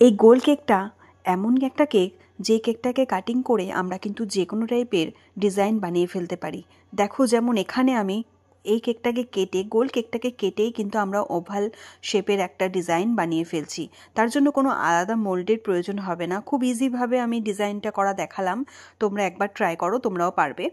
এই গোল কেকটা এমন একটা কেক যে কেকটাকে কাটিং করে আমরা কিন্তু যে কোনো টাইপের ডিজাইন বানিয়ে ফেলতে পারি। দেখো যেমন এখানে আমি এই কেকটাকে কেটে গোল কেকটাকে কেটেই কিন্তু আমরা ওভাল শেপের একটা ডিজাইন বানিয়ে ফেলছি। তার জন্য কোনো আলাদা মোল্ডের প্রয়োজন হবে না। খুব ইজিভাবে আমি ডিজাইনটা করা দেখালাম, তোমরা একবার ট্রাই করো, তোমরাও পারবে।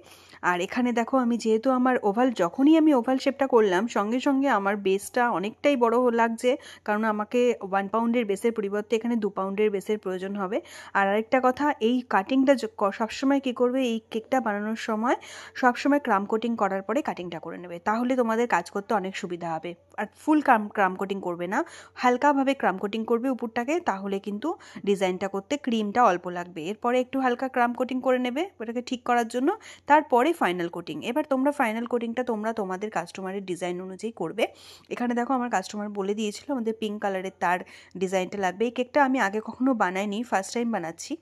আর এখানে দেখো আমি যেহেতু আমার যখনই আমি ওভাল শেপটা করলাম সঙ্গে সঙ্গে আমার বেসটা অনেকটাই বড় লাগছে, কারণ আমাকে 1 পাউন্ডের বেসের পরিবর্তে এখানে 2 পাউন্ডের বেসের প্রয়োজন হবে। আর আরেকটা কথা, এই কাটিংটা সবসময় কী করবে, এই কেকটা বানানোর সময় সবসময় ক্রাম কোটিং করার পরে কাটিংটা করে নেবে, তাহলে তোমাদের কাজ করতে অনেক সুবিধা হবে। আর ফুল ক্রাম কোটিং করবে না, হালকাভাবে ক্রাম কোটিং করবে উপরটাকে, তাহলে কিন্তু ডিজাইনটা করতে ক্রিমটা অল্প লাগবে। এরপরে একটু হালকা ক্রাম কোটিং করে নেবে ওটাকে ঠিক করার জন্য, তারপরে ফাইনাল কোটিং। এবার তোমরা ফাইনাল কোটিংটা তোমাদের কাস্টমারের ডিজাইন অনুযায়ী করবে। এখানে দেখো আমার কাস্টমার বলে দিয়েছিল আমাদের পিঙ্ক কালারের তার ডিজাইনটা লাগবে। এই কেকটা আমি আগে কখনো বানাইনি, ফার্স্ট টাইম বানাচ্ছি,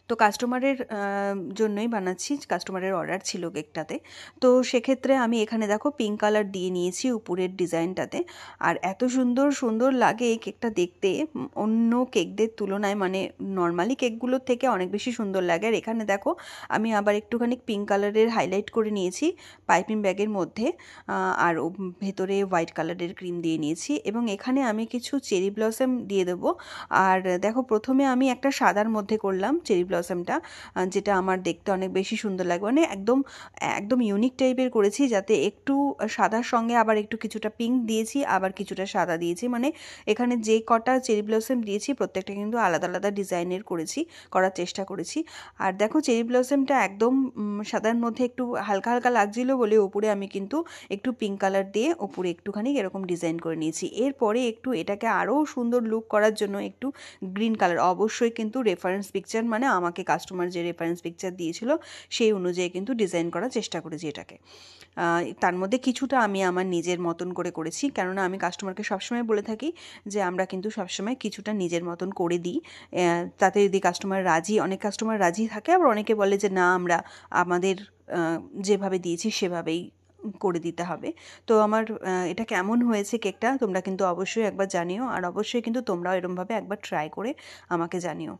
তো কাস্টমারের জন্যই বানাচ্ছি, কাস্টমারের অর্ডার ছিল কেকটাতে। তো সেক্ষেত্রে আমি এখানে দেখো পিঙ্ক কালার দিয়ে নিয়েছি উপরের ডিজাইনটাতে। আর এত সুন্দর সুন্দর লাগে এই কেকটা দেখতে, অন্য কেকদের তুলনায়, মানে নর্মালি কেকগুলোর থেকে অনেক বেশি সুন্দর লাগে। আর এখানে দেখো আমি আবার একটুখানি পিঙ্ক কালারের হাইলাইট করে নিয়েছি পাইপিং ব্যাগের মধ্যে, আর ভেতরে হোয়াইট কালারের ক্রিম দিয়ে নিয়েছি, এবং এখানে আমি কিছু চেরি ব্লসম দিয়ে দেবো। আর দেখো প্রথমে আমি একটা সাদার মধ্যে করলাম চেরি ব্লসমটা, যেটা আমার দেখতে অনেক বেশি সুন্দর লাগবে, মানে একদম একদম ইউনিক টাইপের করেছি, যাতে একটু সাদার সঙ্গে আবার একটু কিছুটা পিঙ্ক দিয়েছি, আবার কিছুটা সাদা দিয়েছি, মানে এখানে যে কটা চেরি ব্লসম দিয়েছি প্রত্যেকটা কিন্তু আলাদা আলাদা ডিজাইনের করার চেষ্টা করেছি। আর দেখো চেরি ব্লসমটা একদম সাদার মধ্যে একটু হালকা হালকা লাগছিল বলে উপরে আমি কিন্তু একটু পিঙ্ক কালার দিয়ে উপরে একটুখানি এরকম ডিজাইন করে নিয়েছি। এরপরে একটু এটাকে আরও সুন্দর লুক করার জন্য একটু গ্রিন কালার, অবশ্যই কিন্তু রেফারেন্স পিকচার, মানে আমাকে কাস্টমার যে রেফারেন্স পিকচার দিয়েছিল সেই অনুযায়ী কিন্তু ডিজাইন করার চেষ্টা করেছি এটাকে। তার মধ্যে কিছুটা আমি আমার নিজের মতন করে করেছি, কেননা আমি কাস্টমারকে সবসময় বলে থাকি যে আমরা কিন্তু সবসময় কিছুটা নিজের মতন করে দিই, তাতে যদি কাস্টমার রাজি, অনেক কাস্টমার রাজি থাকে, আবার অনেকে বলে যে না, আমরা আমাদের যেভাবে দিয়েছি সেভাবেই করে দিতে হবে। তো আমার এটা কেমন হয়েছে কেকটা তোমরা কিন্তু অবশ্যই একবার জানিও, আর অবশ্যই কিন্তু তোমরাও এরমভাবে একবার ট্রাই করে আমাকে জানিও।